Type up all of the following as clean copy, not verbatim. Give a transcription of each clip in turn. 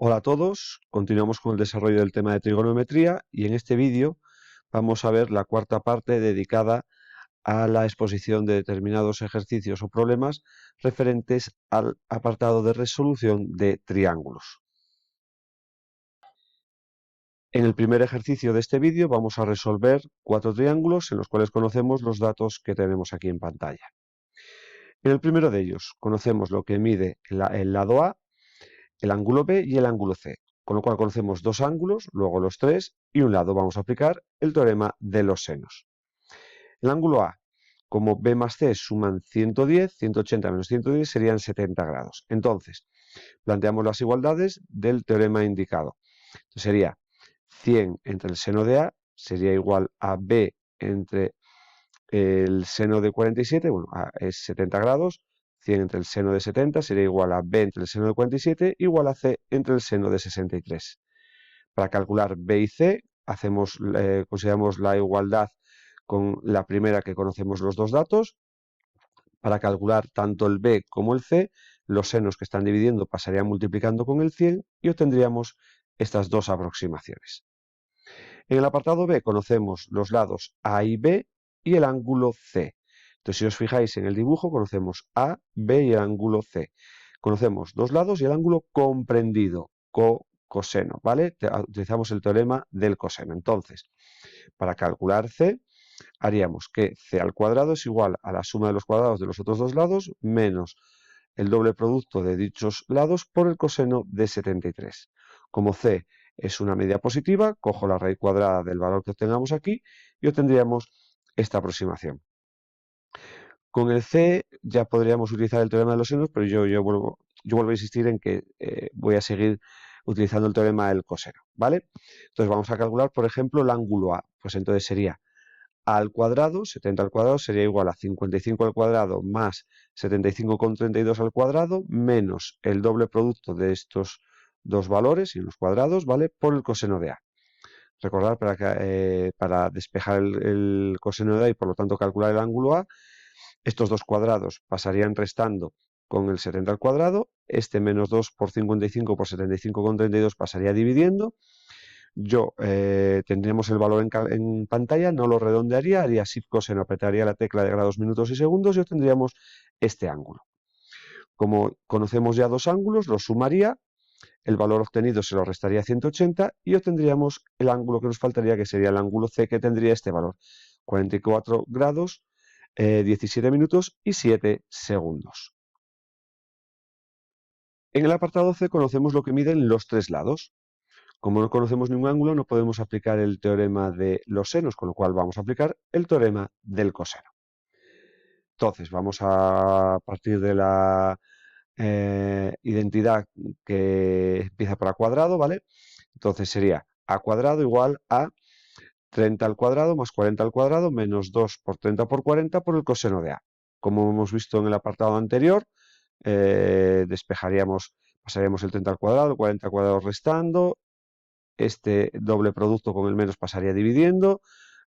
Hola a todos, continuamos con el desarrollo del tema de trigonometría y en este vídeo vamos a ver la cuarta parte dedicada a la exposición de determinados ejercicios o problemas referentes al apartado de resolución de triángulos. En el primer ejercicio de este vídeo vamos a resolver 4 triángulos en los cuales conocemos los datos que tenemos aquí en pantalla. En el primero de ellos conocemos lo que mide el lado A, el ángulo B y el ángulo C, con lo cual conocemos dos ángulos, luego los tres y un lado. Vamos a aplicar el teorema de los senos. El ángulo A, como B más C suman 110, 180 menos 110 serían 70 grados. Entonces, planteamos las igualdades del teorema indicado. Entonces sería 100 entre el seno de A sería igual a B entre el seno de 47, bueno, A es 70 grados, 100 entre el seno de 70 sería igual a B entre el seno de 47 igual a C entre el seno de 63. Para calcular B y C, consideramos la igualdad con la primera que conocemos los dos datos. Para calcular tanto el B como el C, los senos que están dividiendo pasarían multiplicando con el 100 y obtendríamos estas dos aproximaciones. En el apartado B conocemos los lados A y B y el ángulo C. Entonces, si os fijáis en el dibujo, conocemos A, B y el ángulo C. Conocemos dos lados y el ángulo comprendido, coseno, ¿vale? Utilizamos el teorema del coseno. Entonces, para calcular C, haríamos que C al cuadrado es igual a la suma de los cuadrados de los otros dos lados menos el doble producto de dichos lados por el coseno de 73. Como C es una media positiva, cojo la raíz cuadrada del valor que obtengamos aquí y obtendríamos esta aproximación. Con el C ya podríamos utilizar el teorema de los senos, pero yo vuelvo a insistir en que voy a seguir utilizando el teorema del coseno, ¿vale? Entonces vamos a calcular, por ejemplo, el ángulo A. Pues entonces sería A al cuadrado, 70 al cuadrado, sería igual a 55 al cuadrado más 75,32 al cuadrado, menos el doble producto de estos dos valores y los cuadrados, ¿vale? Por el coseno de A. Recordar para despejar el coseno de A y por lo tanto calcular el ángulo A, estos dos cuadrados pasarían restando con el 70 al cuadrado, este menos 2 por 55 por 75,32 pasaría dividiendo. Tendríamos el valor en pantalla, no lo redondearía, haría Shift coseno, apretaría la tecla de grados, minutos y segundos y obtendríamos este ángulo. Como conocemos ya dos ángulos, los sumaría, el valor obtenido se lo restaría a 180 y obtendríamos el ángulo que nos faltaría, que sería el ángulo C, que tendría este valor, 44 grados, 17 minutos y 7 segundos. En el apartado C conocemos lo que miden los tres lados. Como no conocemos ningún ángulo, no podemos aplicar el teorema de los senos, con lo cual vamos a aplicar el teorema del coseno. Entonces, vamos a partir de la identidad que empieza por A cuadrado, ¿vale? Entonces sería A cuadrado igual a 30 al cuadrado más 40 al cuadrado menos 2 por 30 por 40 por el coseno de A. Como hemos visto en el apartado anterior, pasaríamos el 30 al cuadrado, el 40 al cuadrado restando, este doble producto con el menos pasaría dividiendo,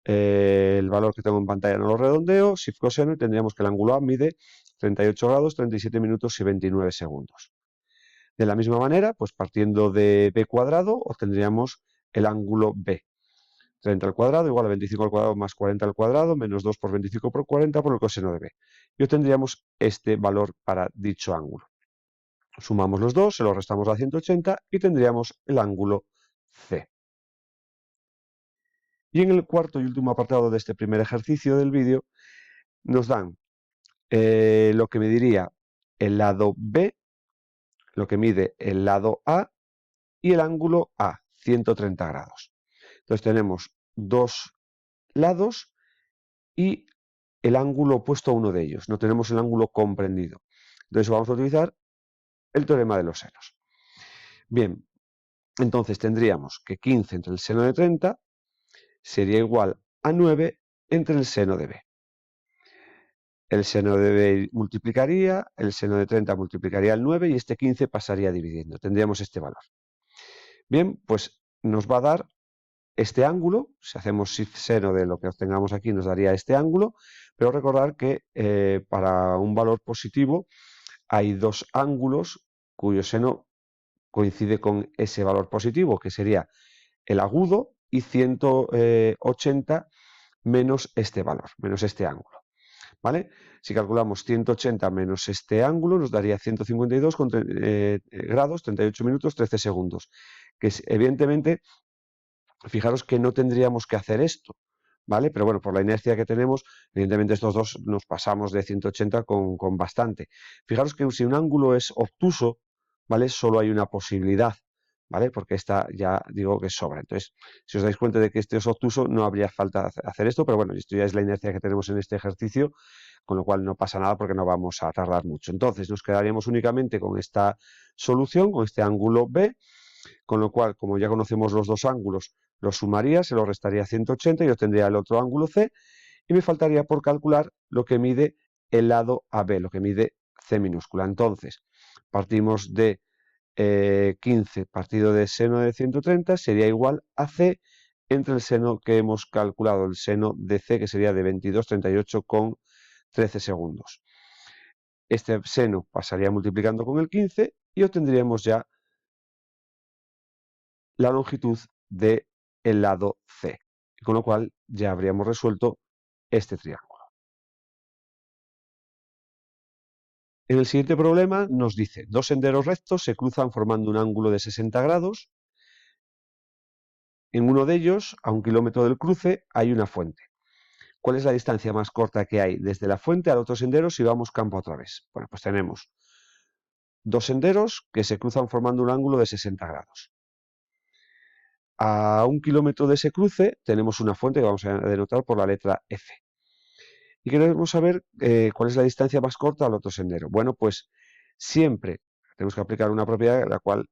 el valor que tengo en pantalla no lo redondeo, Shift coseno y tendríamos que el ángulo A mide 38 grados, 37 minutos y 29 segundos. De la misma manera, pues partiendo de B cuadrado, obtendríamos el ángulo B. 30 al cuadrado igual a 25 al cuadrado más 40 al cuadrado menos 2 por 25 por 40 por el coseno de B. Y obtendríamos este valor para dicho ángulo. Sumamos los dos, se los restamos a 180 y tendríamos el ángulo C. Y en el cuarto y último apartado de este primer ejercicio del vídeo nos dan lo que mediría el lado B, lo que mide el lado A y el ángulo A, 130 grados. Entonces tenemos dos lados y el ángulo opuesto a uno de ellos. No tenemos el ángulo comprendido. Entonces vamos a utilizar el teorema de los senos. Bien, entonces tendríamos que 15 entre el seno de 30 sería igual a 9 entre el seno de B. El seno de B multiplicaría, el seno de 30 multiplicaría el 9 y este 15 pasaría dividiendo. Tendríamos este valor. Bien, pues nos va a dar este ángulo. Si hacemos shift seno de lo que obtengamos aquí nos daría este ángulo, pero recordar que para un valor positivo hay dos ángulos cuyo seno coincide con ese valor positivo, que sería el agudo, y 180 menos este valor, menos este ángulo. ¿Vale? Si calculamos 180 menos este ángulo, nos daría 152 grados, 38 minutos, 13 segundos. Que es, evidentemente, fijaros que no tendríamos que hacer esto, ¿vale? Pero bueno, por la inercia que tenemos, evidentemente estos dos nos pasamos de 180 con bastante. Fijaros que si un ángulo es obtuso, ¿vale? Solo hay una posibilidad, ¿vale? Porque esta ya digo que sobra. Entonces, si os dais cuenta de que este es obtuso, no habría falta hacer esto, pero bueno, esto ya es la inercia que tenemos en este ejercicio, con lo cual no pasa nada porque no vamos a tardar mucho. Entonces, nos quedaríamos únicamente con esta solución, con este ángulo B, con lo cual, como ya conocemos los dos ángulos, los sumaría, se los restaría 180 y obtendría el otro ángulo C, y me faltaría por calcular lo que mide el lado AB, lo que mide C minúscula. Entonces, partimos de 15 partido de seno de 130 sería igual a C entre el seno que hemos calculado, el seno de C, que sería de 22,38 con 13 segundos. Este seno pasaría multiplicando con el 15 y obtendríamos ya la longitud del lado C, con lo cual ya habríamos resuelto este triángulo. En el siguiente problema nos dice, dos senderos rectos se cruzan formando un ángulo de 60 grados. En uno de ellos, a 1 kilómetro del cruce, hay una fuente. ¿Cuál es la distancia más corta que hay desde la fuente al otro sendero si vamos campo a través? Bueno, pues tenemos dos senderos que se cruzan formando un ángulo de 60 grados. A 1 kilómetro de ese cruce tenemos una fuente que vamos a denotar por la letra F. Y queremos saber cuál es la distancia más corta al otro sendero. Bueno, pues siempre tenemos que aplicar una propiedad la cual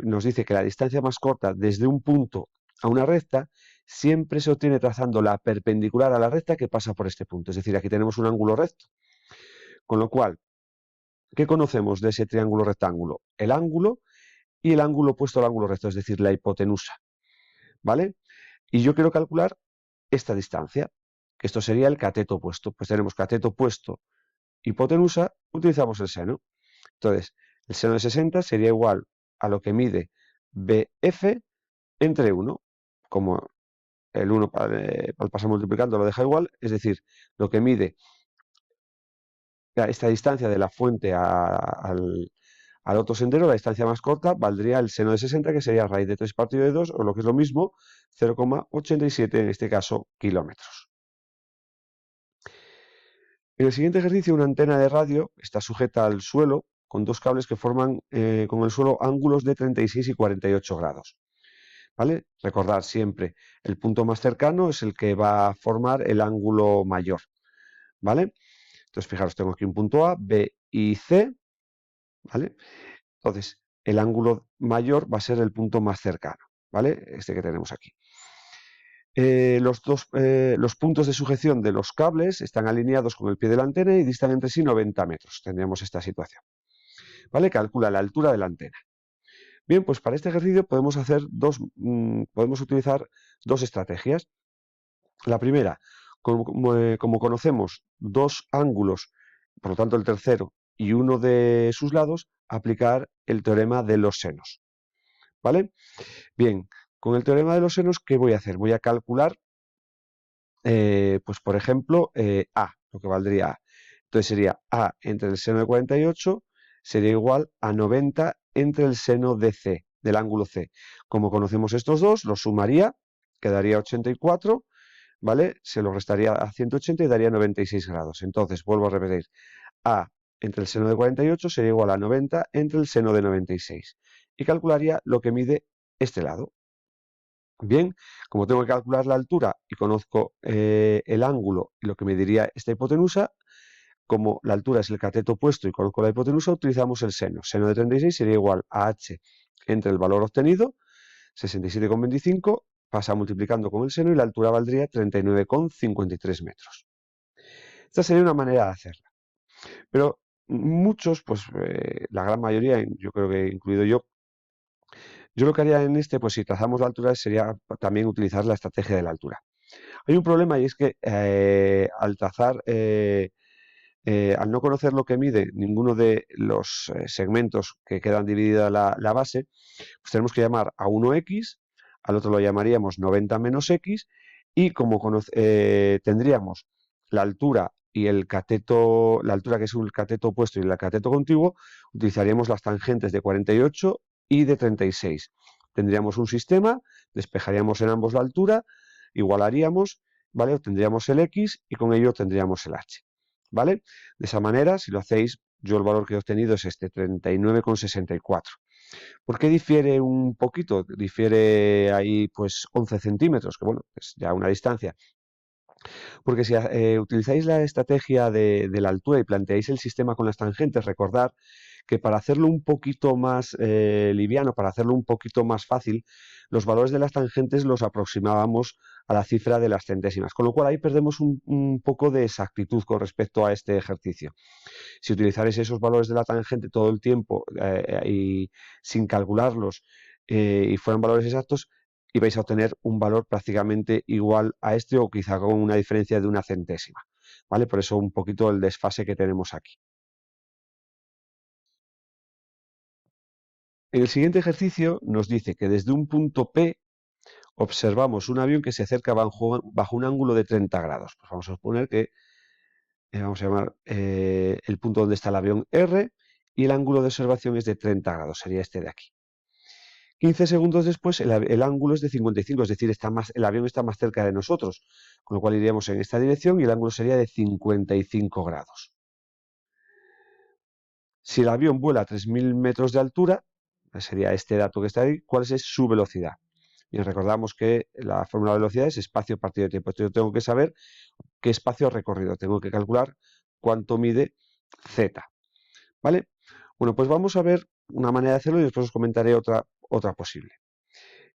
nos dice que la distancia más corta desde un punto a una recta siempre se obtiene trazando la perpendicular a la recta que pasa por este punto. Es decir, aquí tenemos un ángulo recto. Con lo cual, ¿qué conocemos de ese triángulo rectángulo? El ángulo y el ángulo opuesto al ángulo recto, es decir, la hipotenusa. ¿Vale? Y yo quiero calcular esta distancia, que esto sería el cateto opuesto. Pues tenemos cateto opuesto, hipotenusa, utilizamos el seno. Entonces, el seno de 60 sería igual a lo que mide BF entre 1. Como el 1 al pasar multiplicando lo deja igual, es decir, lo que mide esta distancia de la fuente al otro sendero, la distancia más corta, valdría el seno de 60, que sería raíz de 3 partido de 2, o lo que es lo mismo, 0,87 en este caso kilómetros. En el siguiente ejercicio, una antena de radio está sujeta al suelo con dos cables que forman con el suelo ángulos de 36 y 48 grados. ¿Vale? Recordar siempre, el punto más cercano es el que va a formar el ángulo mayor. ¿Vale? Entonces, fijaros, tengo aquí un punto A, B y C. ¿Vale? Entonces, el ángulo mayor va a ser el punto más cercano. ¿Vale? Este que tenemos aquí. Los puntos de sujeción de los cables están alineados con el pie de la antena y distan entre sí 90 metros. Tendríamos esta situación. ¿Vale? Calcula la altura de la antena. Bien, pues para este ejercicio podemos utilizar dos estrategias. La primera, como conocemos dos ángulos, por lo tanto el tercero y uno de sus lados, aplicar el teorema de los senos. ¿Vale? Bien, con el teorema de los senos, ¿qué voy a hacer? Voy a calcular, pues por ejemplo, A, lo que valdría A. Entonces sería A entre el seno de 48 sería igual a 90 entre el seno de C, del ángulo C. Como conocemos estos dos, los sumaría, quedaría 84, ¿vale? Se lo restaría a 180 y daría 96 grados. Entonces, vuelvo a repetir, A entre el seno de 48 sería igual a 90 entre el seno de 96. Y calcularía lo que mide este lado. Bien, como tengo que calcular la altura y conozco el ángulo y lo que me diría esta hipotenusa, como la altura es el cateto opuesto y conozco la hipotenusa, utilizamos el seno. Seno de 36 sería igual a h entre el valor obtenido, 67,25, pasa multiplicando con el seno y la altura valdría 39,53 metros. Esta sería una manera de hacerla. Pero muchos, pues la gran mayoría, yo creo que incluido yo lo que haría en este, pues si trazamos la altura, sería también utilizar la estrategia de la altura. Hay un problema y es que al trazar al no conocer lo que mide ninguno de los segmentos que quedan dividida la base, pues tenemos que llamar a uno x, al otro lo llamaríamos 90 menos x, y como tendríamos la altura y el cateto, la altura que es el cateto opuesto y el cateto contiguo, utilizaríamos las tangentes de 48 y de 36. Tendríamos un sistema, despejaríamos en ambos la altura, igualaríamos, ¿vale? Obtendríamos el x y con ello tendríamos el h, ¿vale? De esa manera, si lo hacéis, yo el valor que he obtenido es este 39,64. ¿Por qué difiere un poquito? Difiere ahí pues 11 centímetros, que bueno, es ya una distancia. Porque si utilizáis la estrategia de la altura y planteáis el sistema con las tangentes, recordad que para hacerlo un poquito más liviano, para hacerlo un poquito más fácil, los valores de las tangentes los aproximábamos a la cifra de las centésimas, con lo cual ahí perdemos un poco de exactitud con respecto a este ejercicio. Si utilizarais esos valores de la tangente todo el tiempo y sin calcularlos y fueran valores exactos, ibais a obtener un valor prácticamente igual a este o quizá con una diferencia de una centésima, ¿vale? Por eso un poquito el desfase que tenemos aquí. En el siguiente ejercicio nos dice que desde un punto P observamos un avión que se acerca bajo un ángulo de 30 grados. Pues vamos a suponer que vamos a llamar el punto donde está el avión R y el ángulo de observación es de 30 grados, sería este de aquí. 15 segundos después el ángulo es de 55, es decir, el avión está más cerca de nosotros, con lo cual iríamos en esta dirección y el ángulo sería de 55 grados. Si el avión vuela a 3.000 metros de altura, sería este dato que está ahí, ¿cuál es su velocidad? Y recordamos que la fórmula de velocidad es espacio partido de tiempo. Entonces yo tengo que saber qué espacio ha recorrido, tengo que calcular cuánto mide z, ¿vale? Bueno, pues vamos a ver una manera de hacerlo y después os comentaré otra posible.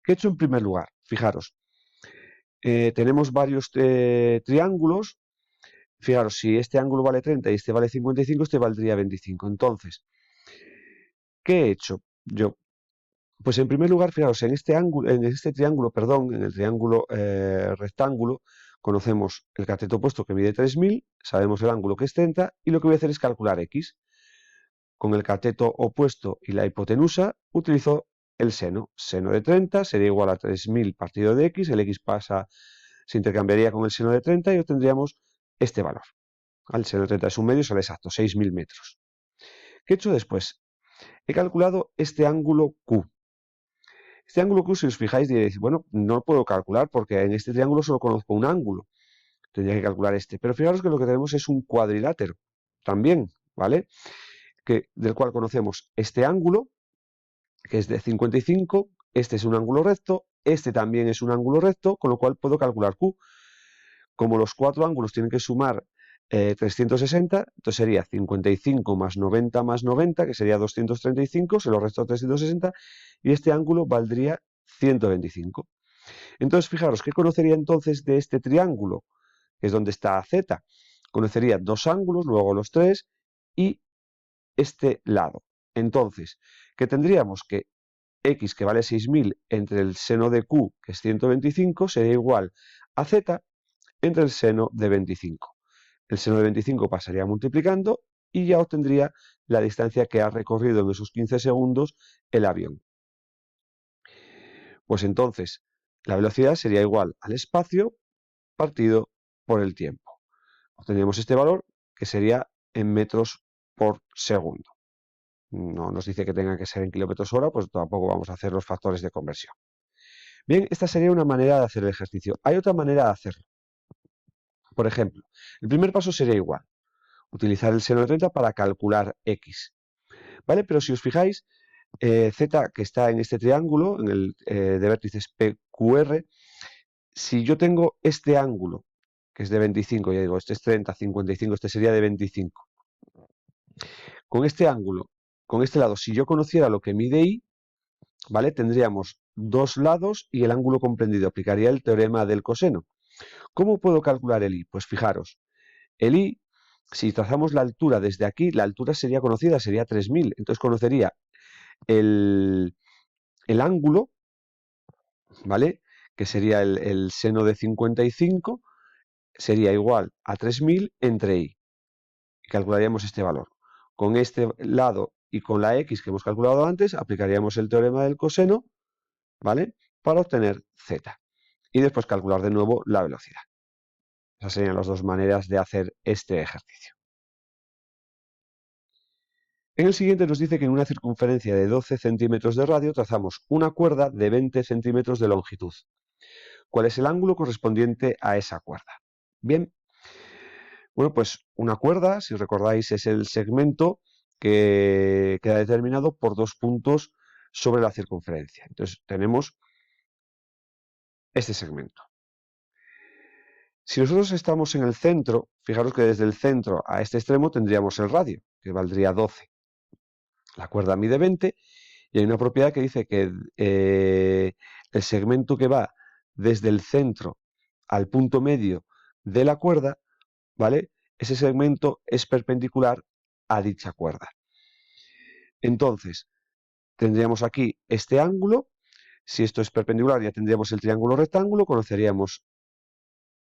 ¿Qué he hecho en primer lugar? Fijaros, tenemos varios triángulos. Fijaros, si este ángulo vale 30 y este vale 55, este valdría 25. Entonces, ¿qué he hecho yo? Pues en primer lugar, fijaros, en este triángulo, perdón, en el triángulo rectángulo, conocemos el cateto opuesto que mide 3.000, sabemos el ángulo que es 30 y lo que voy a hacer es calcular x. Con el cateto opuesto y la hipotenusa utilizo el seno. Seno de 30 sería igual a 3.000 partido de x, el x se intercambiaría con el seno de 30 y obtendríamos este valor. El seno de 30 es un medio, sale exacto, 6.000 metros. ¿Qué he hecho después? He calculado este ángulo Q. Este ángulo Q, si os fijáis, diréis, bueno, no lo puedo calcular porque en este triángulo solo conozco un ángulo. Tendría que calcular este. Pero fijaros que lo que tenemos es un cuadrilátero también, ¿vale? Del cual conocemos este ángulo, que es de 55, este es un ángulo recto, este también es un ángulo recto, con lo cual puedo calcular Q. Como los cuatro ángulos tienen que sumar 360, entonces sería 55 más 90, que sería 235, se lo resto 360, y este ángulo valdría 125. Entonces, fijaros, ¿qué conocería entonces de este triángulo? Que es donde está Z. Conocería dos ángulos, luego los tres, y este lado. Entonces, ¿qué tendríamos? Que x, que vale 6.000, entre el seno de q, que es 125, sería igual a z entre el seno de 25. El seno de 25 pasaría multiplicando y ya obtendría la distancia que ha recorrido en esos 15 segundos el avión. Pues entonces, la velocidad sería igual al espacio partido por el tiempo. Obtendríamos este valor que sería en metros por segundo. No nos dice que tenga que ser en kilómetros hora, pues tampoco vamos a hacer los factores de conversión. Bien, esta sería una manera de hacer el ejercicio. Hay otra manera de hacerlo. Por ejemplo, el primer paso sería igual. Utilizar el seno de 30 para calcular x. ¿Vale? Pero si os fijáis, z que está en este triángulo, en el de vértices PQR, si yo tengo este ángulo, que es de 25, ya digo, este es 30, 55, este sería de 25. Con este ángulo, con este lado, si yo conociera lo que mide I, ¿vale? Tendríamos dos lados y el ángulo comprendido. Aplicaría el teorema del coseno. ¿Cómo puedo calcular el I? Pues fijaros, el I, si trazamos la altura desde aquí, la altura sería conocida, sería 3.000. Entonces conocería el ángulo, ¿vale? Que sería el seno de 55, sería igual a 3.000 entre I. y calcularíamos este valor. Con este lado y con la x que hemos calculado antes, aplicaríamos el teorema del coseno, ¿vale? Para obtener z. Y después calcular de nuevo la velocidad. Esas serían las dos maneras de hacer este ejercicio. En el siguiente nos dice que en una circunferencia de 12 centímetros de radio trazamos una cuerda de 20 centímetros de longitud. ¿Cuál es el ángulo correspondiente a esa cuerda? Bien, bueno, pues una cuerda, si recordáis, es el segmento que queda determinado por dos puntos sobre la circunferencia. Entonces tenemos este segmento. Si nosotros estamos en el centro, fijaros que desde el centro a este extremo tendríamos el radio, que valdría 12. La cuerda mide 20 y hay una propiedad que dice que el segmento que va desde el centro al punto medio de la cuerda, ¿vale? Ese segmento es perpendicular a dicha cuerda. Entonces, tendríamos aquí este ángulo. Si esto es perpendicular, ya tendríamos el triángulo rectángulo, conoceríamos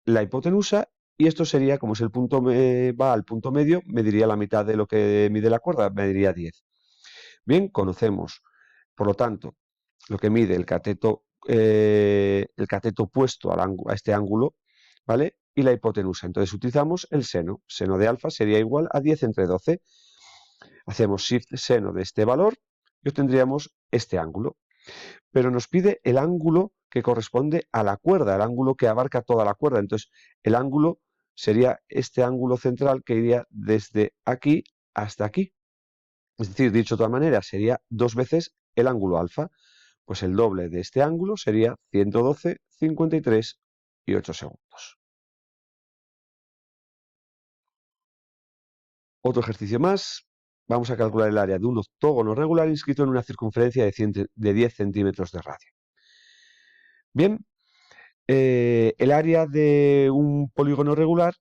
la hipotenusa y esto sería, como es el punto va al punto medio, mediría la mitad de lo que mide la cuerda, mediría 10. Bien, conocemos, por lo tanto, lo que mide el cateto opuesto a este ángulo, ¿vale? Y la hipotenusa. Entonces utilizamos el seno. Seno de alfa sería igual a 10 entre 12. Hacemos shift seno de este valor y obtendríamos este ángulo. Pero nos pide el ángulo que corresponde a la cuerda, el ángulo que abarca toda la cuerda. Entonces, el ángulo sería este ángulo central que iría desde aquí hasta aquí. Es decir, dicho de otra manera, sería 2 veces el ángulo alfa. Pues el doble de este ángulo sería 112,53 Otro ejercicio más. Vamos a calcular el área de un octógono regular inscrito en una circunferencia de 10 centímetros de radio. Bien, el área de un polígono regular,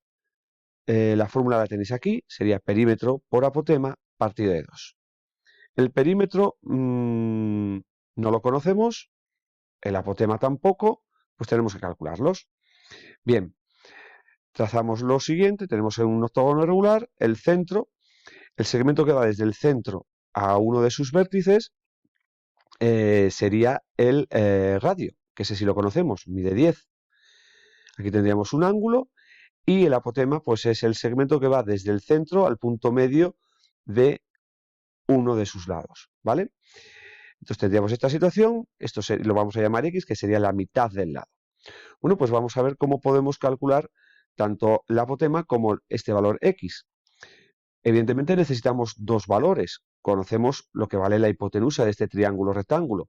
la fórmula la tenéis aquí, sería perímetro por apotema partido de 2. El perímetro no lo conocemos, el apotema tampoco, pues tenemos que calcularlos. Bien, trazamos lo siguiente, tenemos un octógono regular, el centro, el segmento que va desde el centro a uno de sus vértices sería el radio, que ese sí lo conocemos, mide 10. Aquí tendríamos un ángulo y el apotema pues es el segmento que va desde el centro al punto medio de uno de sus lados, ¿vale? Entonces tendríamos esta situación, esto lo vamos a llamar X, que sería la mitad del lado. Bueno, pues vamos a ver cómo podemos calcular tanto el apotema como este valor X. Evidentemente necesitamos dos valores. Conocemos lo que vale la hipotenusa de este triángulo rectángulo.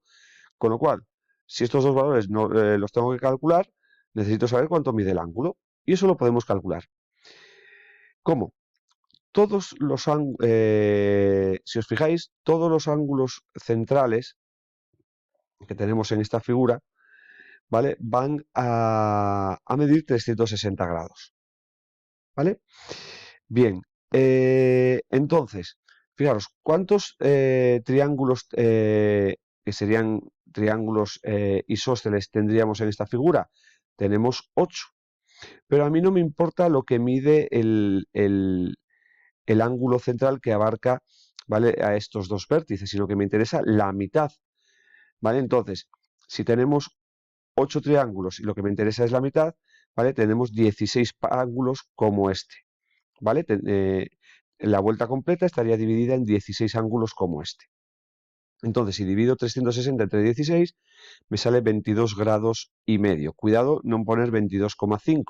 Con lo cual, si estos dos valores no, los tengo que calcular, necesito saber cuánto mide el ángulo. Y eso lo podemos calcular. ¿Cómo? Si os fijáis, todos los ángulos centrales que tenemos en esta figura, ¿vale? Van a medir 360 grados. ¿Vale? Bien, entonces, fijaros, ¿cuántos triángulos que serían triángulos isósceles tendríamos en esta figura? Tenemos 8. Pero a mí no me importa lo que mide el ángulo central que abarca, ¿vale?, a estos dos vértices, sino que me interesa la mitad, ¿vale? Entonces, si tenemos 8 triángulos y lo que me interesa es la mitad, ¿vale? Tenemos 16 ángulos como este, ¿vale? La vuelta completa estaría dividida en 16 ángulos como este. Entonces, si divido 360 entre 16, me sale 22 grados y medio. Cuidado no poner 22,5,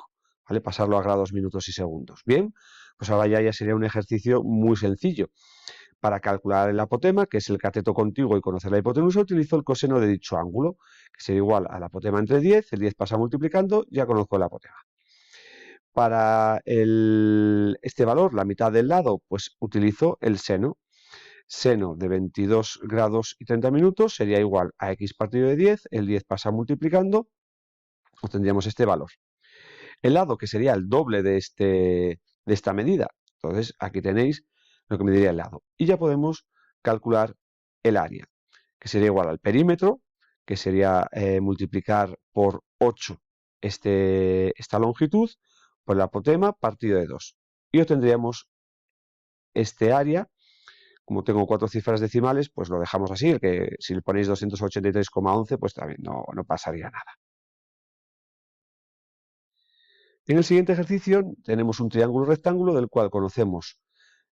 ¿vale? Pasarlo a grados, minutos y segundos. Bien, pues ahora ya sería un ejercicio muy sencillo. Para calcular el apotema, que es el cateto contiguo, y conocer la hipotenusa, utilizo el coseno de dicho ángulo, que sería igual al apotema entre 10, el 10 pasa multiplicando, ya conozco el apotema. Para este valor, la mitad del lado, pues utilizo el seno. Seno de 22 grados y 30 minutos sería igual a x partido de 10, el 10 pasa multiplicando, obtendríamos este valor. El lado, que sería el doble de esta medida. Entonces, aquí tenéis lo que me diría el lado. Y ya podemos calcular el área, que sería igual al perímetro, que sería multiplicar por 8 esta longitud, por el apotema partido de 2. Y obtendríamos este área, como tengo 4 cifras decimales, pues lo dejamos así, que si le ponéis 283,11, pues también no pasaría nada. En el siguiente ejercicio tenemos un triángulo rectángulo del cual conocemos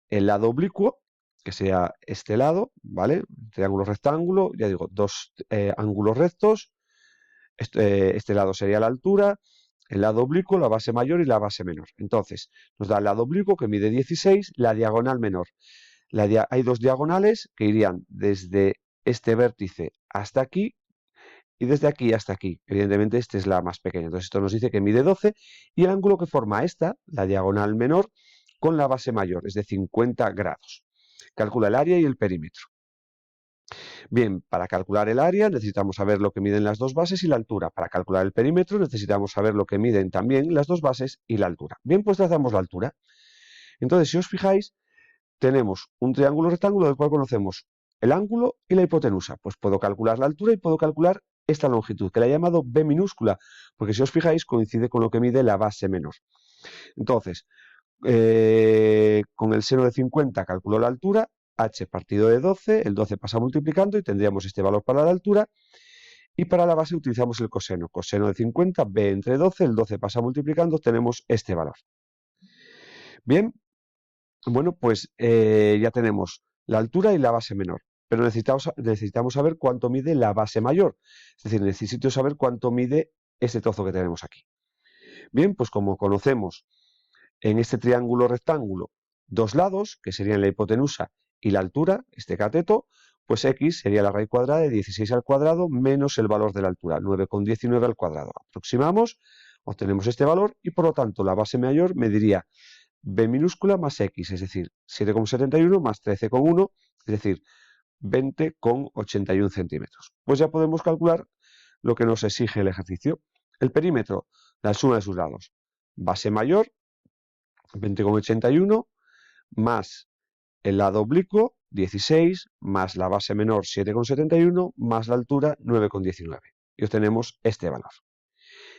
el lado oblicuo, que sea este lado, ¿vale? Triángulo rectángulo, ya digo, dos ángulos rectos. Este lado sería la altura, el lado oblicuo, la base mayor y la base menor. Entonces, nos da el lado oblicuo que mide 16, la diagonal menor. Hay dos diagonales que irían desde este vértice hasta aquí y desde aquí hasta aquí. Evidentemente, esta es la más pequeña. Entonces, esto nos dice que mide 12 y el ángulo que forma esta, la diagonal menor, con la base mayor, es de 50 grados. Calcula el área y el perímetro. Bien, para calcular el área necesitamos saber lo que miden las dos bases y la altura. Para calcular el perímetro necesitamos saber lo que miden también las dos bases y la altura. Bien, pues trazamos la altura. Entonces, si os fijáis, tenemos un triángulo rectángulo del cual conocemos el ángulo y la hipotenusa. Pues puedo calcular la altura y puedo calcular esta longitud, que la he llamado b minúscula, porque si os fijáis coincide con lo que mide la base menor. Entonces, con el seno de 50 calculo la altura, h partido de 12, el 12 pasa multiplicando y tendríamos este valor para la altura, y para la base utilizamos el coseno. Coseno de 50, b entre 12, el 12 pasa multiplicando, obtenemos este valor. Bien, bueno, pues ya tenemos la altura y la base menor, pero necesitamos saber cuánto mide la base mayor, es decir, necesito saber cuánto mide este trozo que tenemos aquí. Bien, pues como conocemos en este triángulo rectángulo dos lados, que serían la hipotenusa y la altura, este cateto, pues x sería la raíz cuadrada de 16 al cuadrado menos el valor de la altura, 9,19 al cuadrado. Aproximamos, obtenemos este valor y por lo tanto la base mayor mediría b minúscula más x, es decir, 7,71 más 13,1, es decir, 20,81 centímetros. Pues ya podemos calcular lo que nos exige el ejercicio. El perímetro, la suma de sus lados. Base mayor, 20,81, más el lado oblicuo, 16, más la base menor, 7,71, más la altura, 9,19. Y obtenemos este valor.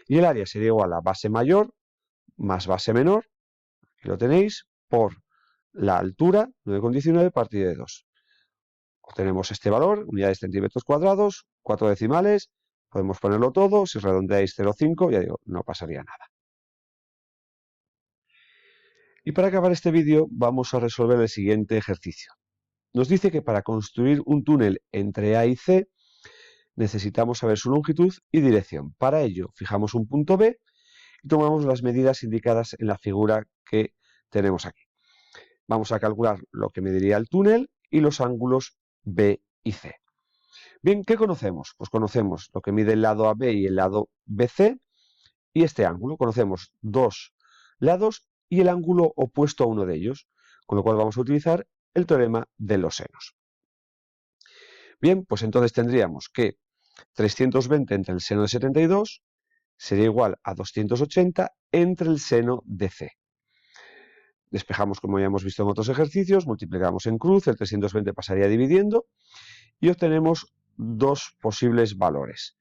Y el área sería igual a base mayor más base menor, que lo tenéis, por la altura, 9,19 partido de 2. Obtenemos este valor, unidades centímetros cuadrados, 4 decimales, podemos ponerlo todo, si redondeáis 0,5, ya digo, no pasaría nada. Y para acabar este vídeo vamos a resolver el siguiente ejercicio. Nos dice que para construir un túnel entre A y C necesitamos saber su longitud y dirección. Para ello fijamos un punto B y tomamos las medidas indicadas en la figura que tenemos aquí. Vamos a calcular lo que mediría el túnel y los ángulos B y C. Bien, ¿qué conocemos? Pues conocemos lo que mide el lado AB y el lado BC y este ángulo. Conocemos dos lados y el ángulo opuesto a uno de ellos, con lo cual vamos a utilizar el teorema de los senos. Bien, pues entonces tendríamos que 320 entre el seno de 72 sería igual a 280 entre el seno de C. Despejamos como ya hemos visto en otros ejercicios, multiplicamos en cruz, el 320 pasaría dividiendo y obtenemos dos posibles valores,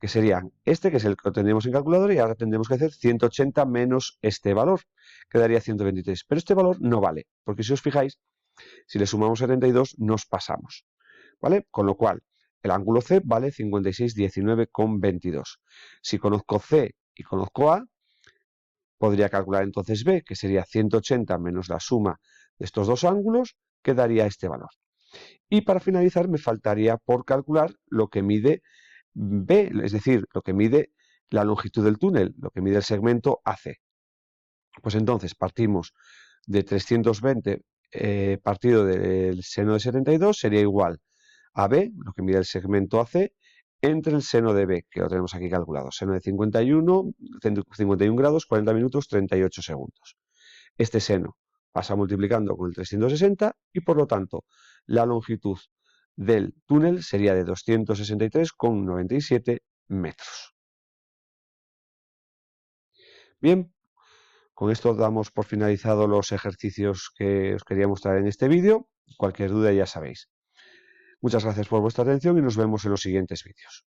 que serían este, que es el que obtenemos en calculadora, y ahora tendremos que hacer 180 menos este valor, que daría 123. Pero este valor no vale, porque si os fijáis, si le sumamos 72 nos pasamos, ¿vale? Con lo cual, el ángulo C vale 56,19,22. Si conozco C y conozco A, podría calcular entonces B, que sería 180 menos la suma de estos dos ángulos, que daría este valor. Y para finalizar me faltaría por calcular lo que mide B, es decir, lo que mide la longitud del túnel, lo que mide el segmento AC. Pues entonces partimos de 320 partido del seno de 72 sería igual a B, lo que mide el segmento AC, entre el seno de B, que lo tenemos aquí calculado. Seno de 51 grados, 40 minutos, 38 segundos. Este seno pasa multiplicando con el 360 y por lo tanto la longitud del túnel sería de 263,97 metros. Bien, con esto damos por finalizado los ejercicios que os quería mostrar en este vídeo. Cualquier duda ya sabéis. Muchas gracias por vuestra atención y nos vemos en los siguientes vídeos.